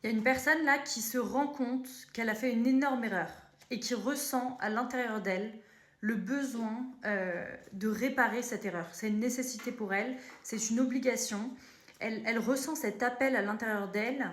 Il y a une personne là qui se rend compte qu'elle a fait une énorme erreur et qui ressent à l'intérieur d'elle le besoin de réparer cette erreur. C'est une nécessité pour elle, c'est une obligation. Elle ressent cet appel à l'intérieur d'elle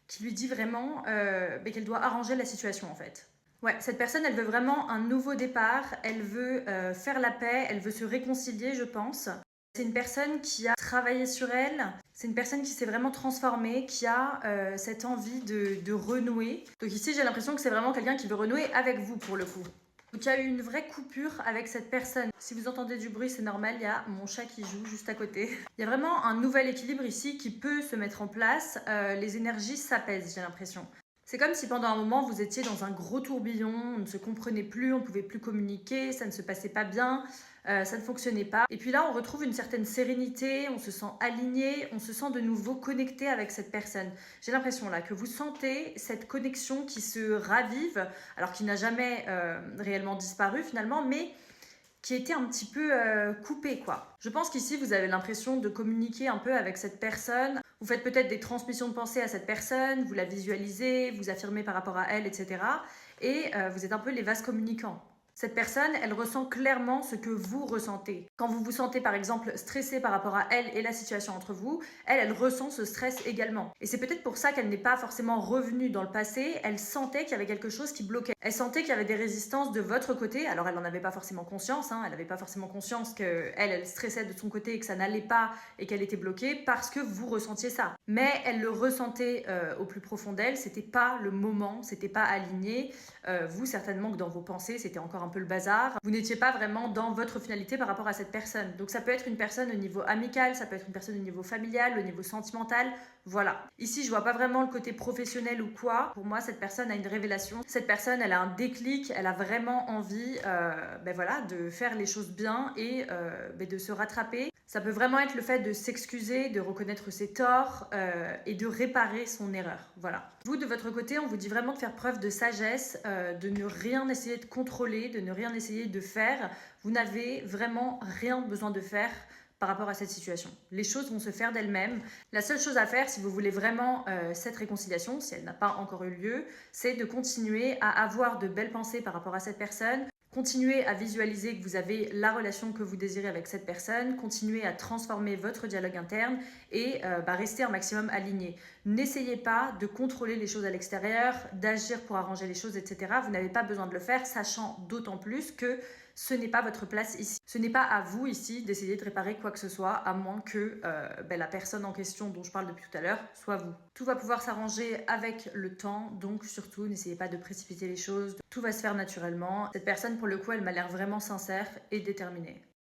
qui lui dit vraiment qu'elle doit arranger la situation en fait. Ouais, cette personne, elle veut vraiment un nouveau départ, elle veut faire la paix, elle veut se réconcilier, je pense. C'est une personne qui a travaillé sur elle, c'est une personne qui s'est vraiment transformée, qui a cette envie de renouer. Donc ici, j'ai l'impression que c'est vraiment quelqu'un qui veut renouer avec vous pour le coup. Donc il y a eu une vraie coupure avec cette personne. Si vous entendez du bruit, c'est normal, il y a mon chat qui joue juste à côté. Il y a vraiment un nouvel équilibre ici qui peut se mettre en place. Les énergies s'apaisent, j'ai l'impression. C'est comme si pendant un moment vous étiez dans un gros tourbillon, on ne se comprenait plus, on ne pouvait plus communiquer, ça ne se passait pas bien, ça ne fonctionnait pas. Et puis là, on retrouve une certaine sérénité, on se sent aligné, on se sent de nouveau connecté avec cette personne. J'ai l'impression là que vous sentez cette connexion qui se ravive, alors qui n'a jamais réellement disparu finalement, mais qui était un petit peu coupée quoi. Je pense qu'ici vous avez l'impression de communiquer un peu avec cette personne. Vous faites peut-être des transmissions de pensée à cette personne, vous la visualisez, vous affirmez par rapport à elle, etc. Et vous êtes un peu les vases communicants. Cette personne, elle ressent clairement ce que vous ressentez. Quand vous vous sentez par exemple stressé par rapport à elle et la situation entre vous, elle ressent ce stress également. Et c'est peut-être pour ça qu'elle n'est pas forcément revenue dans le passé, elle sentait qu'il y avait quelque chose qui bloquait. Elle sentait qu'il y avait des résistances de votre côté, alors elle n'en avait pas forcément conscience, elle n'avait pas forcément conscience qu'elle stressait de son côté et que ça n'allait pas et qu'elle était bloquée parce que vous ressentiez ça. Mais elle le ressentait au plus profond d'elle, c'était pas le moment, c'était pas aligné. Vous, certainement que dans vos pensées, c'était encore un peu le bazar. Vous n'étiez pas vraiment dans votre finalité par rapport à cette personne. Donc ça peut être une personne au niveau amical, ça peut être une personne au niveau familial, au niveau sentimental. Voilà. Ici, je vois pas vraiment le côté professionnel ou quoi. Pour moi, cette personne a une révélation. Cette personne, elle a un déclic, elle a vraiment envie voilà, de faire les choses bien et de se rattraper. Ça peut vraiment être le fait de s'excuser, de reconnaître ses torts et de réparer son erreur. Voilà. Vous, de votre côté, on vous dit vraiment de faire preuve de sagesse, de ne rien essayer de contrôler, de ne rien essayer de faire. Vous n'avez vraiment rien besoin de faire par rapport à cette situation. Les choses vont se faire d'elles-mêmes. La seule chose à faire, si vous voulez vraiment cette réconciliation, si elle n'a pas encore eu lieu, c'est de continuer à avoir de belles pensées par rapport à cette personne, continuez à visualiser que vous avez la relation que vous désirez avec cette personne, continuez à transformer votre dialogue interne et restez un maximum aligné. N'essayez pas de contrôler les choses à l'extérieur, d'agir pour arranger les choses, etc. Vous n'avez pas besoin de le faire, sachant d'autant plus que ce n'est pas votre place ici. Ce n'est pas à vous ici d'essayer de réparer quoi que ce soit, à moins que la personne en question dont je parle depuis tout à l'heure soit vous. Tout va pouvoir s'arranger avec le temps, donc surtout n'essayez pas de précipiter les choses. Tout va se faire naturellement. Cette personne, pour le coup, elle m'a l'air vraiment sincère et déterminée.